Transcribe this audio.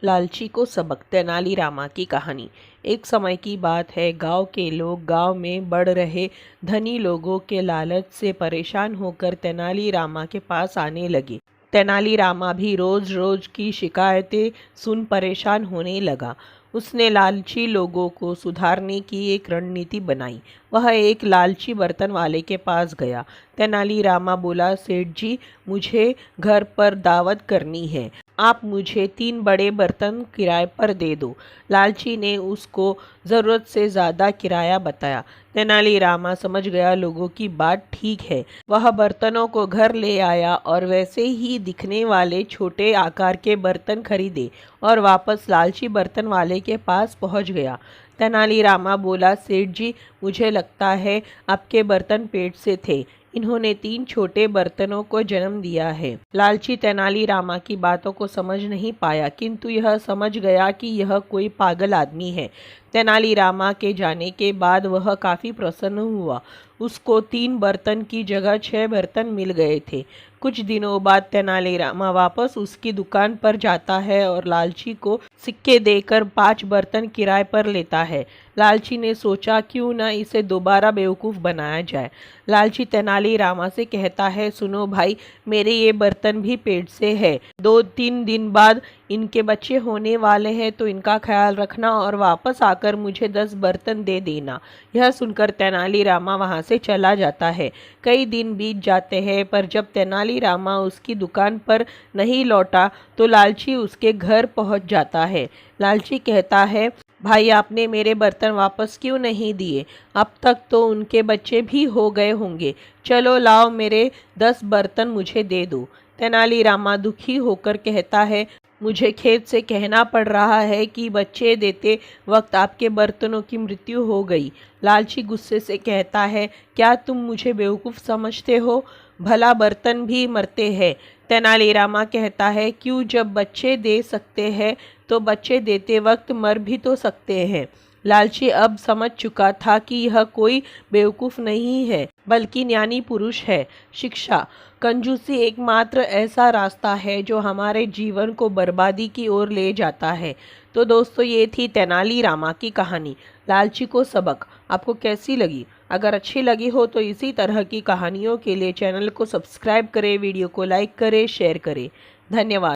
लालची को सबक। तेनालीरामा की कहानी। एक समय की बात है, गांव के लोग गांव में बढ़ रहे धनी लोगों के लालच से परेशान होकर तेनालीरामा के पास आने लगे। तेनालीरामा भी रोज रोज की शिकायतें सुन परेशान होने लगा। उसने लालची लोगों को सुधारने की एक रणनीति बनाई। वह एक लालची बर्तन वाले के पास गया। तेनालीरामा बोला, सेठ जी, मुझे घर पर दावत करनी है, आप मुझे 3 बड़े बर्तन किराए पर दे दो। लालची ने उसको ज़रूरत से ज़्यादा किराया बताया। तेनालीरामा समझ गया लोगों की बात ठीक है। वह बर्तनों को घर ले आया और वैसे ही दिखने वाले छोटे आकार के बर्तन खरीदे और वापस लालची बर्तन वाले के पास पहुंच गया। तेनालीरामा बोला, सेठ जी, मुझे लगता है आपके बर्तन पेट से थे, इन्होंने 3 छोटे बर्तनों को जन्म दिया है। लालची तेनालीरामा की बातों को समझ नहीं पाया, किंतु यह समझ गया कि यह कोई पागल आदमी है। तेनालीरामा के जाने के बाद वह काफ़ी प्रसन्न हुआ। उसको 3 बर्तन की जगह 6 बर्तन मिल गए थे। कुछ दिनों बाद तेनालीरामा वापस उसकी दुकान पर जाता है और लालची को सिक्के देकर 5 बर्तन किराए पर लेता है। लालची ने सोचा, क्यों न इसे दोबारा बेवकूफ़ बनाया जाए। लालची तेनालीरामा से कहता है, सुनो भाई, मेरे ये बर्तन भी पेट से है, 2-3 दिन बाद इनके बच्चे होने वाले हैं, तो इनका ख्याल रखना और वापस आकर मुझे 10 बर्तन दे देना। यह सुनकर तेनालीरामा वहाँ से चला जाता है। कई दिन बीत जाते हैं, पर जब तेनालीरामा उसकी दुकान पर नहीं लौटा तो लालची उसके घर पहुँच जाता है। लालची कहता है, भाई, आपने मेरे बर्तन वापस क्यों नहीं दिए? अब तक तो उनके बच्चे भी हो गए होंगे। चलो लाओ, मेरे 10 बर्तन मुझे दे दो। तेनालीरामा दुखी होकर कहता है, मुझे खेद से कहना पड़ रहा है कि बच्चे देते वक्त आपके बर्तनों की मृत्यु हो गई। लालची गुस्से से कहता है, क्या तुम मुझे बेवकूफ़ समझते हो? भला बर्तन भी मरते हैं। तेनालीरामा कहता है, क्यों, जब बच्चे दे सकते हैं तो बच्चे देते वक्त मर भी तो सकते हैं। लालची अब समझ चुका था कि यह कोई बेवकूफ़ नहीं है, बल्कि ज्ञानी पुरुष है। शिक्षा। कंजूसी एकमात्र ऐसा रास्ता है जो हमारे जीवन को बर्बादी की ओर ले जाता है। तो दोस्तों, ये थी तेनालीरामा की कहानी, लालची को सबक। आपको कैसी लगी? अगर अच्छी लगी हो तो इसी तरह की कहानियों के लिए चैनल को सब्सक्राइब करें, वीडियो को लाइक करें, शेयर करें। धन्यवाद।